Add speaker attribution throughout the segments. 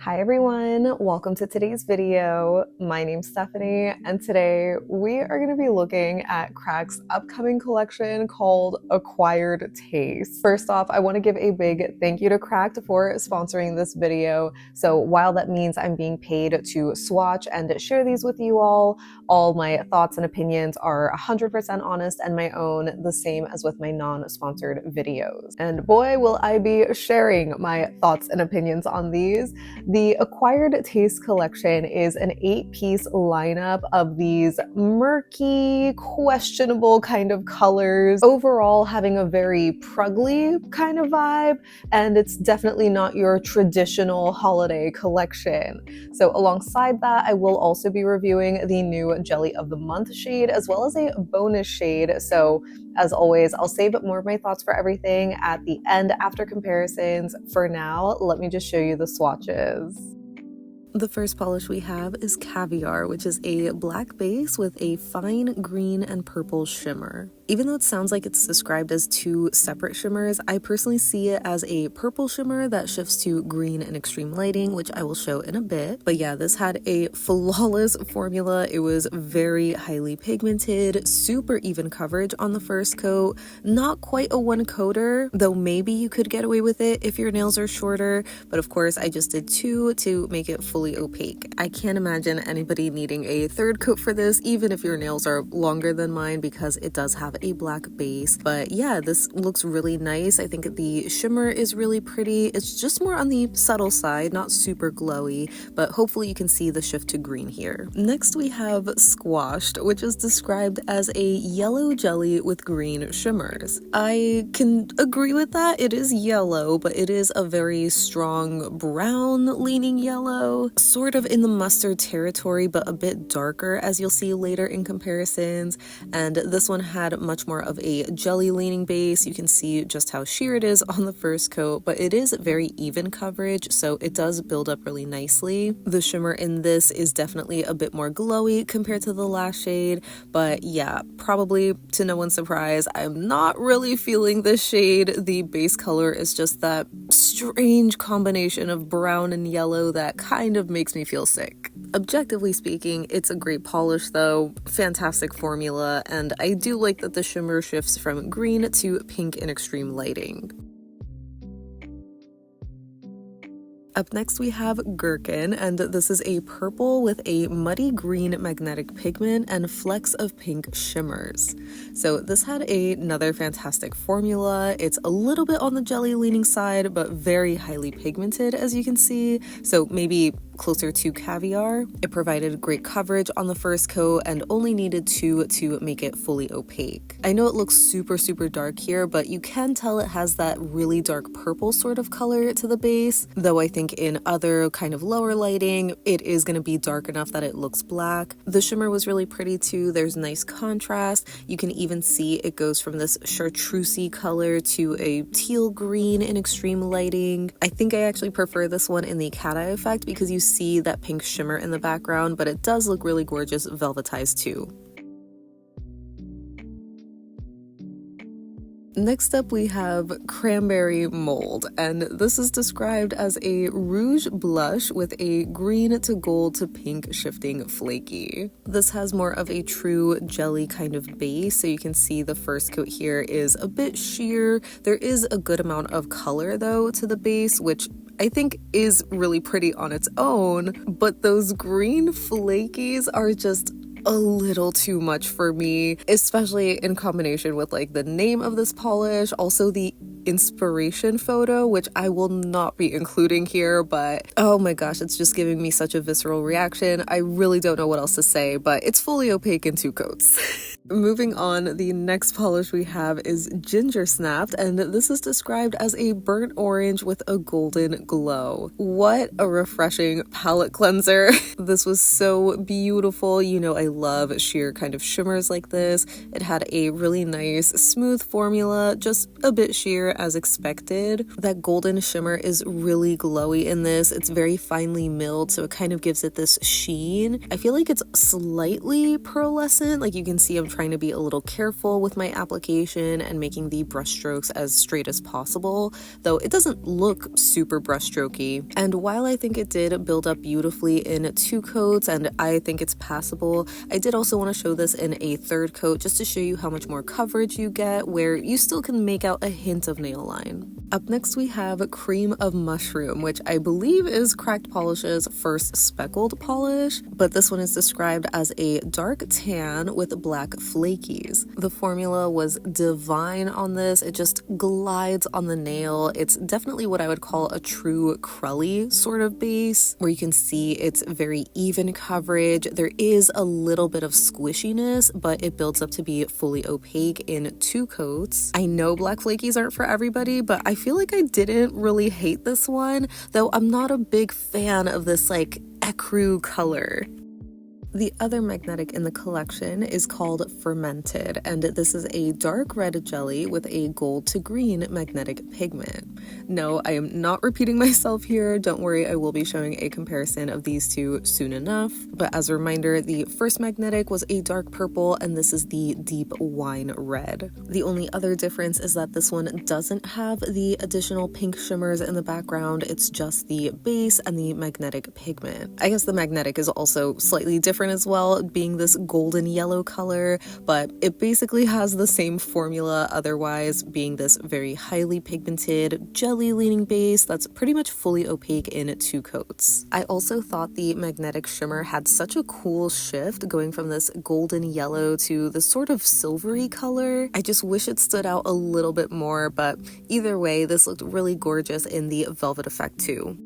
Speaker 1: Hi everyone, welcome to today's video. My name's Stephanie, and today we are going to be looking at Crack's upcoming collection called Acquired Taste. First off, I want to give a big thank you to Crack for sponsoring this video. So while that means I'm being paid to swatch and share these with you all my thoughts and opinions are 100% honest and my own, the same as with my non-sponsored videos. And boy, will I be sharing my thoughts and opinions on these. The Acquired Taste collection is an 8-piece lineup of these murky, questionable kind of colors, overall having a very prugly kind of vibe, and it's definitely not your traditional holiday collection. So alongside that, I will also be reviewing the new Jelly of the Month shade, as well as a bonus shade. So as always, I'll save more of my thoughts for everything at the end after comparisons. For now, let me just show you the swatches. The first polish we have is Caviar, which is a black base with a fine green and purple shimmer. Even though it sounds like it's described as two separate shimmers, I personally see it as a purple shimmer that shifts to green and extreme lighting, which I will show in a bit. But yeah, this had a flawless formula. It was very highly pigmented, super even coverage on the first coat, not quite a one coater, though maybe you could get away with it if your nails are shorter, but of course I just did two to make it fully opaque. I can't imagine anybody needing a third coat for this, even if your nails are longer than mine, because it does have a black base. But yeah, this looks really nice. I think the shimmer is really pretty. It's just more on the subtle side, not super glowy, but hopefully you can see the shift to green here. Next we have Squashed, which is described as a yellow jelly with green shimmers. I can agree with that. It is yellow, but it is a very strong brown leaning yellow, sort of in the mustard territory, but a bit darker, as you'll see later in comparisons. And this one had much more of a jelly leaning base. You can see just how sheer it is on the first coat, but it is very even coverage, so it does build up really nicely. The shimmer in this is definitely a bit more glowy compared to the last shade, but yeah, probably to no one's surprise, I'm not really feeling this shade. The base color is just that strange combination of brown and yellow that kind of makes me feel sick. Objectively speaking, it's a great polish though, fantastic formula, and I do like that the shimmer shifts from green to pink in extreme lighting. Up next we have Gherkin, and this is a purple with a muddy green magnetic pigment and flecks of pink shimmers. So this had another fantastic formula. It's a little bit on the jelly leaning side, but very highly pigmented, as you can see. So maybe closer to Caviar. It provided great coverage on the first coat and only needed two to make it fully opaque. I know it looks super dark here, but you can tell it has that really dark purple sort of color to the base, though I think in other kind of lower lighting it is going to be dark enough that it looks black. The shimmer was really pretty too. There's nice contrast. You can even see it goes from this chartreusey color to a teal green in extreme lighting. I think I actually prefer this one in the cat eye effect because you see that pink shimmer in the background, but it does look really gorgeous velvetized too. Next up we have Cranberry Mold, and this is described as a rouge blush with a green to gold to pink shifting flaky. This has more of a true jelly kind of base, so you can see the first coat here is a bit sheer. There is a good amount of color though to the base, which I think is really pretty on its own, but those green flakies are just a little too much for me, especially in combination with like the name of this polish, also the inspiration photo, which I will not be including here, but oh my gosh, it's just giving me such a visceral reaction. I really don't know what else to say, but it's fully opaque in two coats. Moving on, the next polish we have is Ginger Snapped, and this is described as a burnt orange with a golden glow. What a refreshing palette cleanser. This was so beautiful. You know, I love sheer kind of shimmers like this. It had a really nice smooth formula, just a bit sheer as expected. That golden shimmer is really glowy in this. It's very finely milled, so it kind of gives it this sheen. I feel like it's slightly pearlescent. Like you can see I'm trying to be a little careful with my application and making the brush strokes as straight as possible, though it doesn't look super brush strokey. And while I think it did build up beautifully in 2 coats and I think it's passable, I did also want to show this in a 3rd coat just to show you how much more coverage you get, where you still can make out a hint of nail line. Up next we have Cream of Mushroom, which I believe is Cracked Polish's first speckled polish, but this one is described as a dark tan with black flakies. The formula was divine on this. It just glides on the nail. It's definitely what I would call a true crully sort of base, where you can see it's very even coverage. There is a little bit of squishiness, but it builds up to be fully opaque in 2 coats. I know black flakies aren't for everybody, but I feel like I didn't really hate this one, though I'm not a big fan of this like ecru color. The other magnetic in the collection is called Fermented, and this is a dark red jelly with a gold to green magnetic pigment. No, I am not repeating myself here. Don't worry, I will be showing a comparison of these two soon enough. But as a reminder, the first magnetic was a dark purple, and this is the deep wine red. The only other difference is that this one doesn't have the additional pink shimmers in the background. It's just the base and the magnetic pigment. I guess the magnetic is also slightly different as well, being this golden yellow color, but it basically has the same formula otherwise, being this very highly pigmented jelly leaning base that's pretty much fully opaque in 2 coats. I also thought the magnetic shimmer had such a cool shift going from this golden yellow to this sort of silvery color. I just wish it stood out a little bit more, but either way, this looked really gorgeous in the velvet effect too.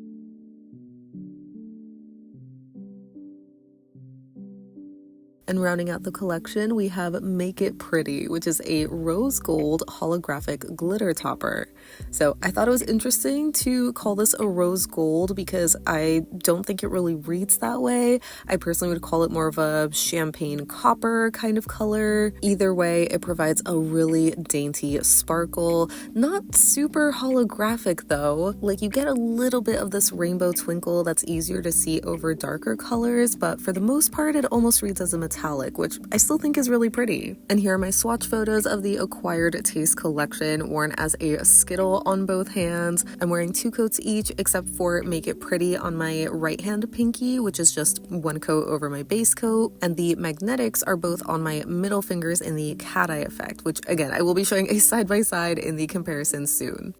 Speaker 1: And rounding out the collection, we have Make It Pretty, which is a rose gold holographic glitter topper. So I thought it was interesting to call this a rose gold because I don't think it really reads that way. I personally would call it more of a champagne copper kind of color. Either way, it provides a really dainty sparkle. Not super holographic though. Like you get a little bit of this rainbow twinkle that's easier to see over darker colors, but for the most part, it almost reads as a metallic, which I still think is really pretty. And here are my swatch photos of the Acquired Taste collection worn as a skittle on both hands. I'm wearing 2 coats each except for Make It Pretty on my right hand pinky, which is just 1 coat over my base coat, and the magnetics are both on my middle fingers in the cat eye effect, which again I will be showing a side by side in the comparison soon.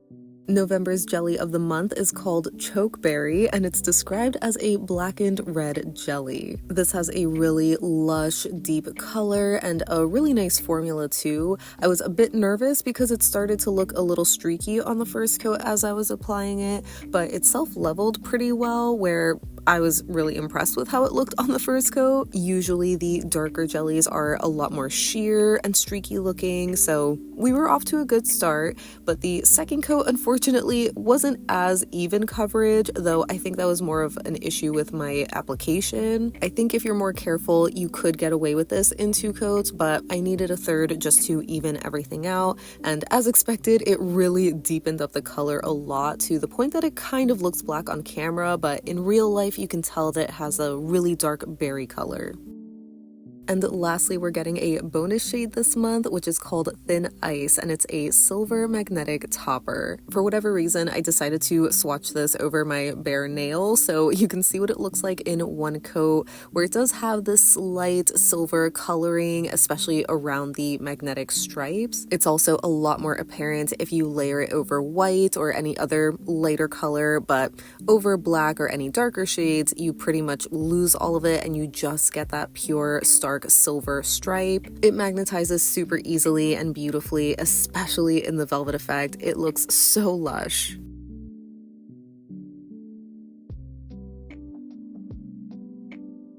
Speaker 1: November's jelly of the month is called Chokeberry, and it's described as a blackened red jelly. This has a really lush, deep color and a really nice formula too. I was a bit nervous because it started to look a little streaky on the first coat as I was applying it, but it self-leveled pretty well, where I was really impressed with how it looked on the first coat. Usually the darker jellies are a lot more sheer and streaky looking, so we were off to a good start, but the second coat unfortunately wasn't as even coverage, though I think that was more of an issue with my application. I think if you're more careful, you could get away with this in 2 coats, but I needed a third just to even everything out, and as expected, it really deepened up the color a lot to the point that it kind of looks black on camera, but in real life you can tell that it has a really dark berry color. And lastly, we're getting a bonus shade this month, which is called Thin Ice, and it's a silver magnetic topper. For whatever reason, I decided to swatch this over my bare nail, so you can see what it looks like in 1 coat, where it does have this slight silver coloring, especially around the magnetic stripes. It's also a lot more apparent if you layer it over white or any other lighter color, but over black or any darker shades, you pretty much lose all of it and you just get that pure stark silver stripe. It magnetizes super easily and beautifully, especially in the velvet effect. It looks so lush.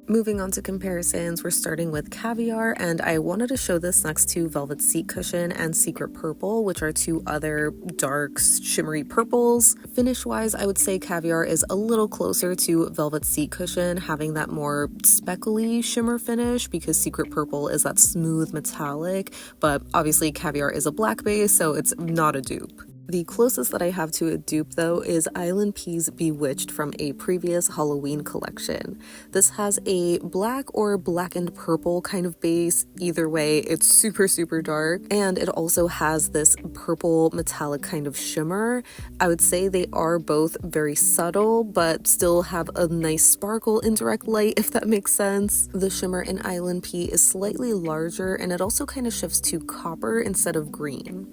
Speaker 1: Moving on to comparisons, we're starting with Caviar, and I wanted to show this next to Velvet Seat Cushion and Secret Purple, which are two other dark, shimmery purples. Finish-wise, I would say Caviar is a little closer to Velvet Seat Cushion, having that more speckly shimmer finish, because Secret Purple is that smooth metallic, but obviously Caviar is a black base, so it's not a dupe. The closest that I have to a dupe, though, is ILNP's Bewitched from a previous Halloween collection. This has a black or blackened purple kind of base. Either way, it's super, super dark, and it also has this purple metallic kind of shimmer. I would say they are both very subtle, but still have a nice sparkle in direct light, if that makes sense. The shimmer in ILNP is slightly larger, and it also kind of shifts to copper instead of green.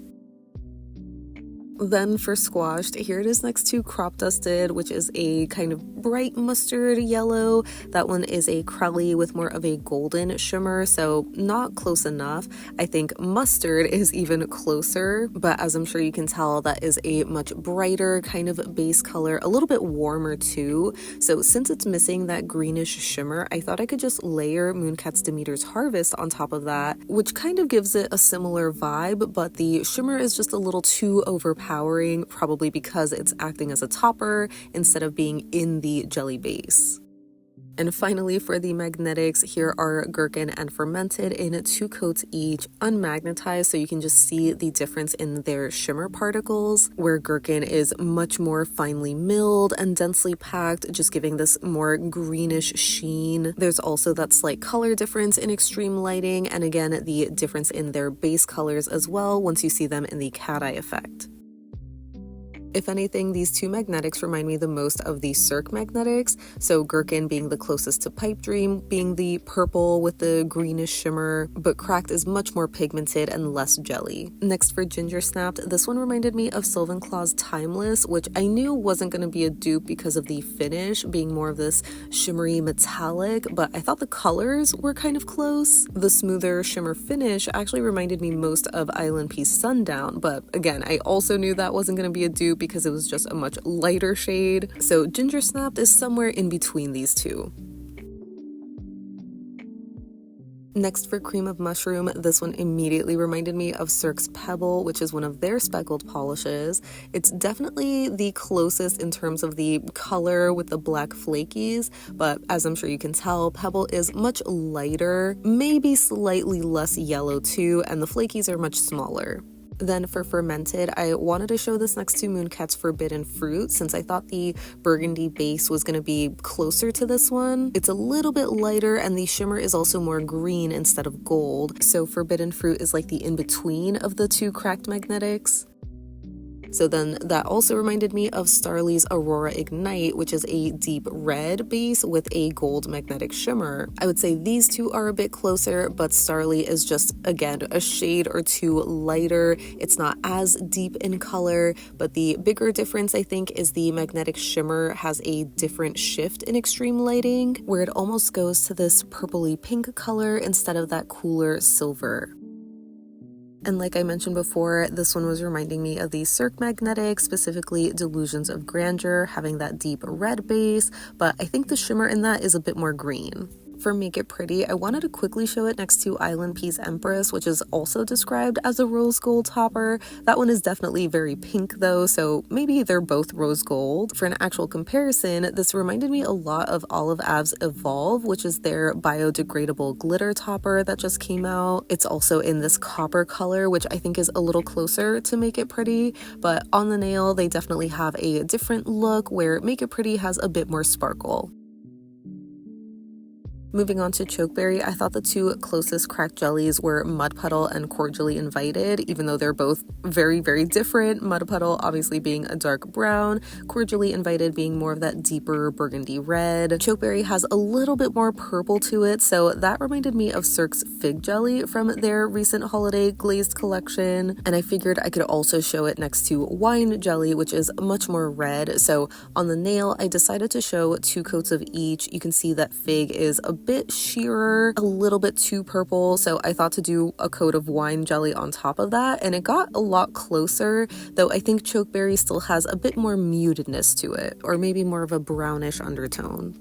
Speaker 1: Then for Squashed, here it is next to Crop Dusted, which is a kind of bright mustard yellow. That one is a Crowley with more of a golden shimmer, so not close enough. I think Mustard is even closer, but as I'm sure you can tell, that is a much brighter kind of base color, a little bit warmer too. So since it's missing that greenish shimmer, I thought I could just layer Mooncat's Demeter's Harvest on top of that, which kind of gives it a similar vibe, but the shimmer is just a little too overpowering, probably because it's acting as a topper instead of being in the jelly base. And finally, for the magnetics, here are Gherkin and Fermented in 2 coats each, unmagnetized, so you can just see the difference in their shimmer particles, where Gherkin is much more finely milled and densely packed, just giving this more greenish sheen. There's also that slight color difference in extreme lighting, and again, the difference in their base colors as well once you see them in the cat eye effect. If anything, these two magnetics remind me the most of the Cirque magnetics, so Gherkin being the closest to Pipe Dream, being the purple with the greenish shimmer, but Cracked is much more pigmented and less jelly. Next for Ginger Snapped, this one reminded me of Sylvanclaw's Timeless, which I knew wasn't going to be a dupe because of the finish being more of this shimmery metallic, but I thought the colors were kind of close. The smoother shimmer finish actually reminded me most of ILNP's Sundown, but again, I also knew that wasn't going to be a dupe because it was just a much lighter shade. So Ginger Snapped is somewhere in between these two. Next for Cream of Mushroom, this one immediately reminded me of Cirque's Pebble, which is one of their speckled polishes. It's definitely the closest in terms of the color with the black flakies, but as I'm sure you can tell, Pebble is much lighter, maybe slightly less yellow too, and the flakies are much smaller. Then for Fermented, I wanted to show this next to Mooncat's Forbidden Fruit since I thought the burgundy base was going to be closer to this one. It's a little bit lighter and the shimmer is also more green instead of gold. So Forbidden Fruit is like the in-between of the two Cracked magnetics. So then that also reminded me of Starrely's Aurora Ignite, which is a deep red base with a gold magnetic shimmer. I would say these two are a bit closer, but Starrily is just, again, a shade or two lighter. It's not as deep in color, but the bigger difference, I think, is the magnetic shimmer has a different shift in extreme lighting, where it almost goes to this purpley pink color instead of that cooler silver. And like I mentioned before, this one was reminding me of the Cirque magnetic, specifically Delusions of Grandeur, having that deep red base, but I think the shimmer in that is a bit more green. For Make It Pretty, I wanted to quickly show it next to ILNP's Empress, which is also described as a rose gold topper. That one is definitely very pink though, so maybe they're both rose gold. For an actual comparison, this reminded me a lot of Olive Ave's Evolve, which is their biodegradable glitter topper that just came out. It's also in this copper color, which I think is a little closer to Make It Pretty, but on the nail, they definitely have a different look where Make It Pretty has a bit more sparkle. Moving on to Chokeberry, I thought the two closest cracked jellies were Mud Puddle and Cordially Invited, even though they're both very, very different. Mud Puddle obviously being a dark brown, Cordially Invited being more of that deeper burgundy red. Chokeberry has a little bit more purple to it, so that reminded me of Cirque's Fig Jelly from their recent holiday glazed collection, and I figured I could also show it next to Wine Jelly, which is much more red. So on the nail, I decided to show 2 coats of each. You can see that Fig is a bit sheerer, a little bit too purple, so I thought to do a coat of Wine Jelly on top of that, and it got a lot closer, though I think Chokeberry still has a bit more mutedness to it, or maybe more of a brownish undertone.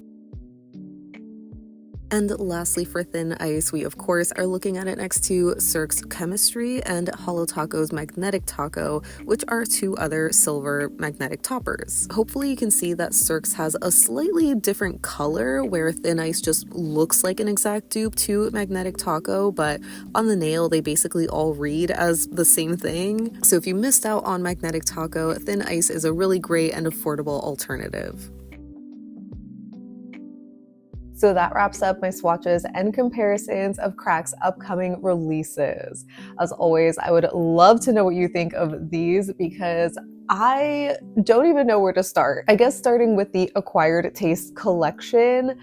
Speaker 1: And lastly, for thin ice, we of course are looking at it next to Cirque's Chemistry and Holo Taco's Magnetic Taco, which are two other silver magnetic toppers. Hopefully you can see that Cirque's has a slightly different color, where thin ice just looks like an exact dupe to Magnetic Taco, but on the nail they basically all read as the same thing. So if you missed out on Magnetic Taco, thin ice is a really great and affordable alternative. So that wraps up my swatches and comparisons of Crack's upcoming releases. As always, I would love to know what you think of these because I don't even know where to start. I guess starting with the Acquired Taste collection,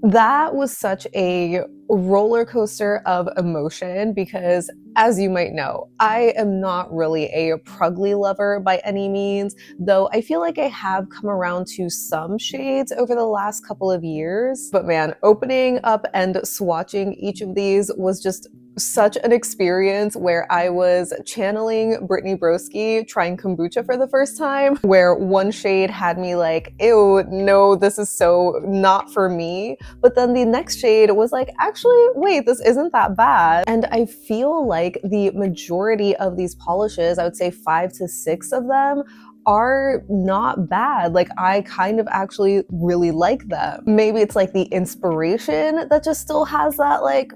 Speaker 1: that was such a roller coaster of emotion because, as you might know, I am not really a Prugly lover by any means, though I feel like I have come around to some shades over the last couple of years. But man, opening up and swatching each of these was just such an experience where I was channeling Brittany Broski trying kombucha for the first time, where one shade had me like, ew, no, this is so not for me. But then the next shade was like, actually, wait, this isn't that bad. And I feel like the majority of these polishes, I would say 5 to 6 of them, are not bad. Like, I kind of actually really like them. Maybe it's like the inspiration that just still has that like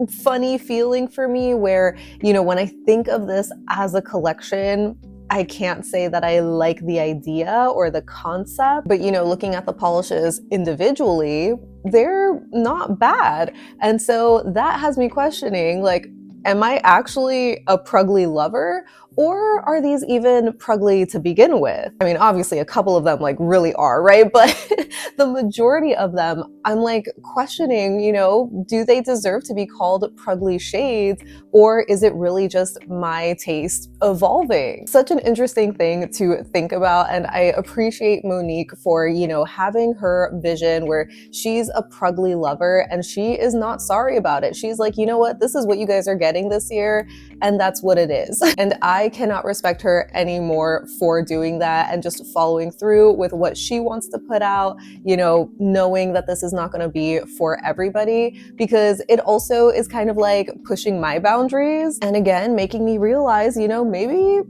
Speaker 1: funny feeling for me where, you know, when I think of this as a collection, I can't say that I like the idea or the concept, but you know, looking at the polishes individually, they're not bad. And so that has me questioning, like, am I actually a Prugly lover? Or are these even Prugly to begin with? I mean, obviously a couple of them like really are, right? But the majority of them, I'm like questioning, you know, do they deserve to be called Prugly shades, or is it really just my taste evolving? Such an interesting thing to think about, and I appreciate Monique for, you know, having her vision where she's a Prugly lover and she is not sorry about it. She's like, you know what, this is what you guys are getting this year, and that's what it is. And I cannot respect her anymore for doing that and just following through with what she wants to put out, you know, knowing that this is not going to be for everybody, because it also is kind of like pushing my boundaries and again making me realize, you know, maybe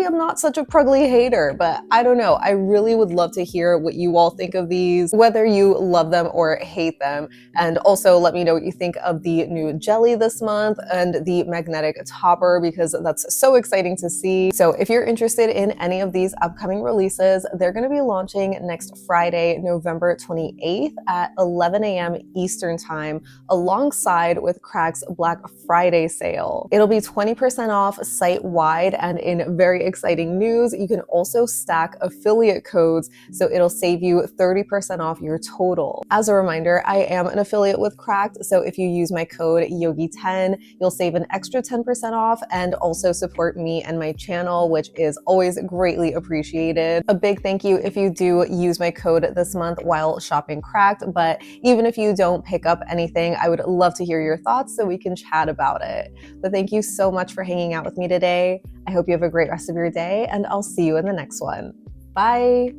Speaker 1: I'm not such a Prugly hater, but I don't know. I really would love to hear what you all think of these, whether you love them or hate them. And also let me know what you think of the new jelly this month and the magnetic topper, because that's so exciting to see. So if you're interested in any of these upcoming releases, they're going to be launching next Friday, November 28th at 11 a.m. Eastern time, alongside with Crack's Black Friday sale. It'll be 20% off site-wide, and in very exciting news, you can also stack affiliate codes, so it'll save you 30% off your total. As a reminder, I am an affiliate with Cracked, so if you use my code YOGI10, you'll save an extra 10% off and also support me and my channel, which is always greatly appreciated. A big thank you if you do use my code this month while shopping Cracked, but even if you don't pick up anything, I would love to hear your thoughts so we can chat about it. But thank you so much for hanging out with me today. I hope you have a great rest of your day, and I'll see you in the next one. Bye!